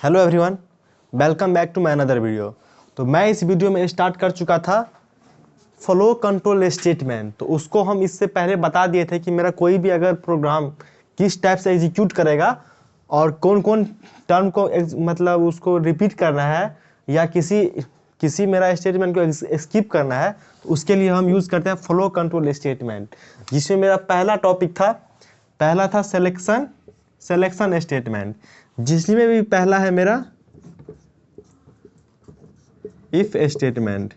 Hello everyone, welcome back to my another video. तो मैं इस वीडियो में स्टार्ट कर चुका था फ्लो कंट्रोल स्टेटमेंट। तो उसको हम इससे पहले बता दिए थे कि मेरा कोई भी अगर प्रोग्राम किस टाइप से एग्जीक्यूट करेगा और कौन कौन टर्म को मतलब उसको रिपीट करना है या किसी मेरा स्टेटमेंट को स्किप करना है, तो उसके लिए हम यूज़ करते हैं फ्लो कंट्रोल स्टेटमेंट। जिसमें मेरा पहला था सिलेक्शन स्टेटमेंट, जिसमें भी पहला है मेरा इफ स्टेटमेंट।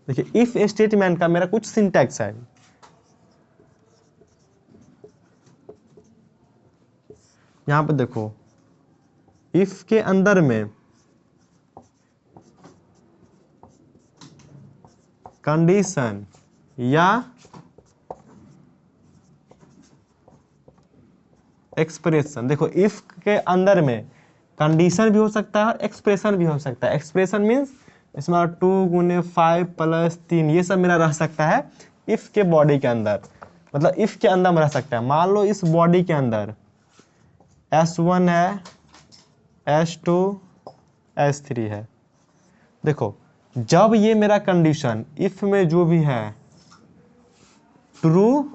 देखिए इफ स्टेटमेंट का मेरा कुछ सिंटैक्स है। यहां पर देखो, इफ के अंदर में कंडीशन या एक्सप्रेशन, देखो इफ के अंदर में कंडीशन भी हो सकता है और एक्सप्रेशन भी हो सकता है। एक्सप्रेशन मीन्स इसमें 2 × 5 + 3 ये सब मेरा रह सकता है इफ के बॉडी के अंदर, मतलब इफ के अंदर में रह सकता है। मान लो इस बॉडी के अंदर S1 है, S2 S3 है। देखो जब ये मेरा कंडीशन इफ में जो भी है ट्रू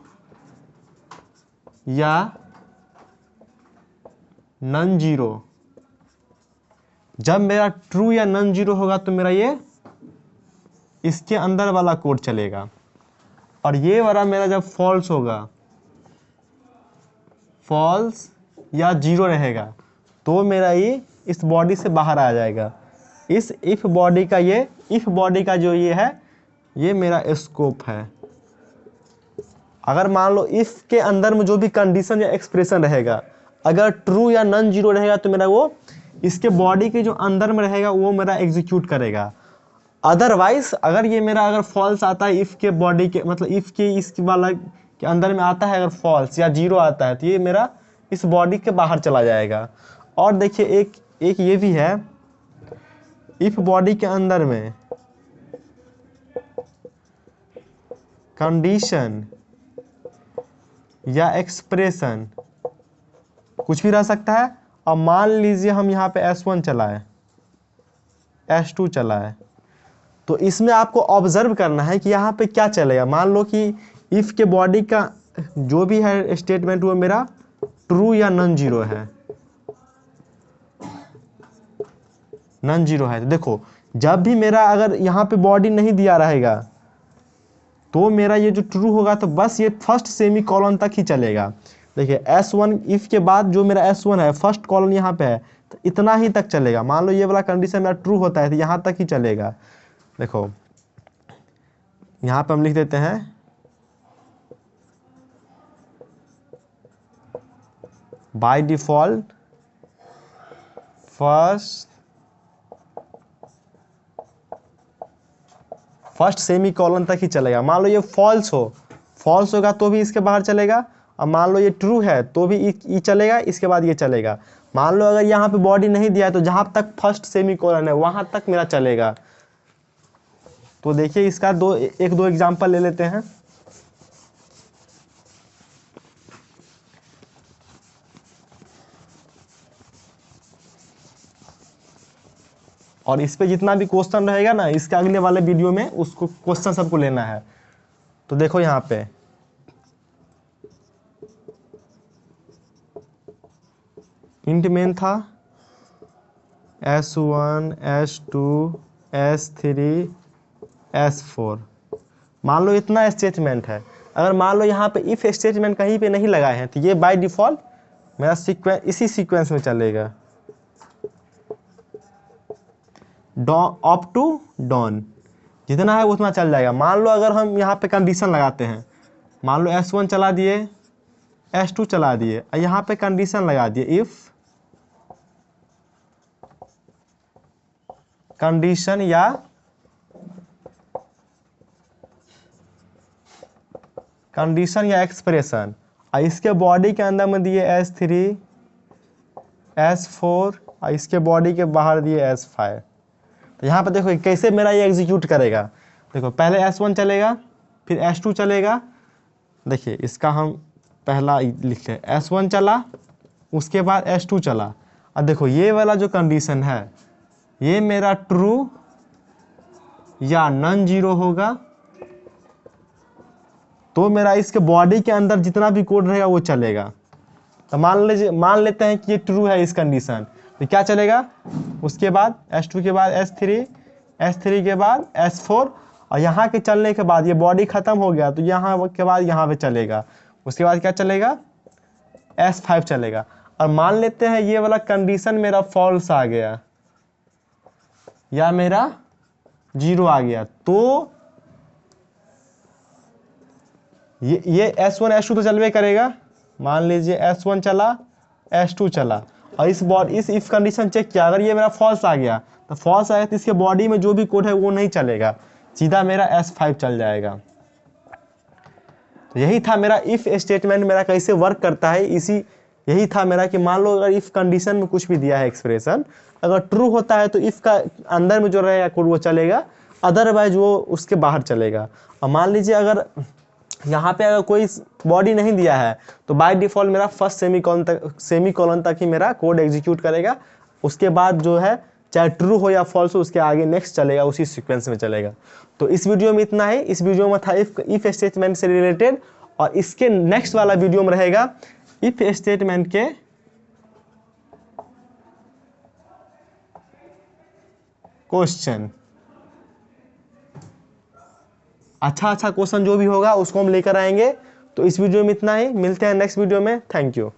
या नॉन जीरो, जब मेरा ट्रू या नॉन जीरो होगा तो मेरा ये इसके अंदर वाला कोड चलेगा। और ये वाला मेरा जब फॉल्स होगा, फॉल्स या जीरो रहेगा, तो मेरा ये इस बॉडी से बाहर आ जाएगा। इस इफ बॉडी का जो ये है, ये मेरा स्कोप है। अगर मान लो इफ के अंदर में जो भी कंडीशन या एक्सप्रेशन रहेगा, अगर ट्रू या नॉन जीरो रहेगा तो मेरा वो इसके बॉडी के जो अंदर में रहेगा वो मेरा एग्जीक्यूट करेगा। अदरवाइज अगर ये मेरा अगर फॉल्स आता है इफ के बॉडी के, मतलब इफ के इस वाला के अंदर में आता है, अगर फॉल्स या जीरो आता है तो ये मेरा इस बॉडी के बाहर चला जाएगा। और देखिए एक ये भी है, इफ बॉडी के अंदर में कंडीशन या एक्सप्रेशन कुछ भी रह सकता है। और मान लीजिए हम यहाँ पे S1 चलाए, S2 चलाए, तो इसमें आपको ऑब्जर्व करना है कि यहाँ पे क्या चलेगा। मान लो कि इफ के बॉडी का जो भी है स्टेटमेंट वो मेरा ट्रू या नॉन जीरो है, नॉन जीरो है। तो देखो जब भी मेरा अगर यहाँ पे बॉडी नहीं दिया रहेगा तो मेरा ये जो ट्रू होगा तो बस ये फर्स्ट सेमी कॉलन तक ही चलेगा। देखिए S1 इफ के बाद जो मेरा S1 है, फर्स्ट कॉलन यहाँ पे है, तो इतना ही तक चलेगा। मान लो ये वाला कंडीशन मेरा ट्रू होता है तो यहाँ तक ही चलेगा। देखो यहाँ पे हम लिख देते हैं by default first semi colon तक ही चलेगा। मान लो ये फॉल्स होगा तो भी इसके बाहर चलेगा, और मान लो ये ट्रू है तो भी ये चलेगा, इसके बाद ये चलेगा। मान लो अगर यहाँ पे बॉडी नहीं दिया है तो जहाँ तक फर्स्ट सेमी कॉलन है वहाँ तक मेरा चलेगा। तो देखिए इसका एक दो एग्जांपल ले लेते हैं। और इस पे जितना भी क्वेश्चन रहेगा ना, इसके अगले वाले वीडियो में उसको क्वेश्चन सबको लेना है। तो देखो यहाँ पे इंट मेन था S1 S2 S3 S4। मान लो इतना स्टेटमेंट है। अगर मान लो यहाँ पे इफ स्टेटमेंट कहीं पे नहीं लगाए हैं तो ये बाय डिफॉल्ट मेरा इसी सीक्वेंस में चलेगा, अप टू डाउन, जितना है उतना चल जाएगा। मान लो अगर हम यहाँ पे कंडीशन लगाते हैं, मान लो S1 चला दिए, S2 चला दिए, और यहाँ पे कंडीशन लगा दिए इफ कंडीशन या एक्सप्रेशन, और इसके बॉडी के अंदर में दिए S3 S4 और इसके बॉडी के बाहर दिए S5। तो यहाँ पे देखो कैसे मेरा ये एग्जीक्यूट करेगा। देखो पहले S1 चलेगा, फिर S2 चलेगा। देखिए इसका हम पहला लिखते हैं S1 चला, उसके बाद S2 चला। अब देखो ये वाला जो कंडीशन है ये मेरा ट्रू या नॉन जीरो होगा, तो मेरा इसके बॉडी के अंदर जितना भी कोड रहेगा वो चलेगा। तो मान लेते हैं कि ये ट्रू है इस कंडीशन, तो क्या चलेगा, उसके बाद S2 के बाद S3, S3 के बाद S4, और यहाँ के चलने के बाद ये बॉडी खत्म हो गया तो यहाँ के बाद यहाँ पे चलेगा, उसके बाद क्या चलेगा, S5 चलेगा। और मान लेते हैं ये वाला कंडीशन मेरा फॉल्स आ गया या मेरा जीरो आ गया, तो ये S1 S2 तो चलवे करेगा। मान लीजिए S1 चला, S2 चला, और इस इफ कंडीशन चेक किया, अगर ये मेरा फॉल्स आ गया तो फॉल्स आया तो इसके बॉडी में जो भी कोड है वो नहीं चलेगा, सीधा मेरा S5 चल जाएगा। तो यही था मेरा इफ स्टेटमेंट मेरा कैसे वर्क करता है, यही था मेरा कि मान लो अगर इफ कंडीशन में कुछ भी दिया है एक्सप्रेशन, अगर ट्रू होता है तो इफ का अंदर में जो रहेगा कोड वो चलेगा, अदरवाइज वो उसके बाहर चलेगा। और मान लीजिए अगर यहाँ पे अगर कोई बॉडी नहीं दिया है तो बाय डिफॉल्ट मेरा फर्स्ट सेमीकोलन तक ही मेरा कोड एग्जीक्यूट करेगा, उसके बाद जो है चाहे ट्रू हो या फॉल्स हो उसके आगे नेक्स्ट चलेगा, उसी सीक्वेंस में चलेगा। तो इस वीडियो में इतना ही। इस वीडियो में था इफ स्टेटमेंट से रिलेटेड, और इसके नेक्स्ट वाला वीडियो में रहेगा इफ स्टेटमेंट के क्वेश्चन। अच्छा क्वेश्चन जो भी होगा उसको हम लेकर आएंगे। तो इस वीडियो में इतना ही, मिलते हैं नेक्स्ट वीडियो में। Thank you.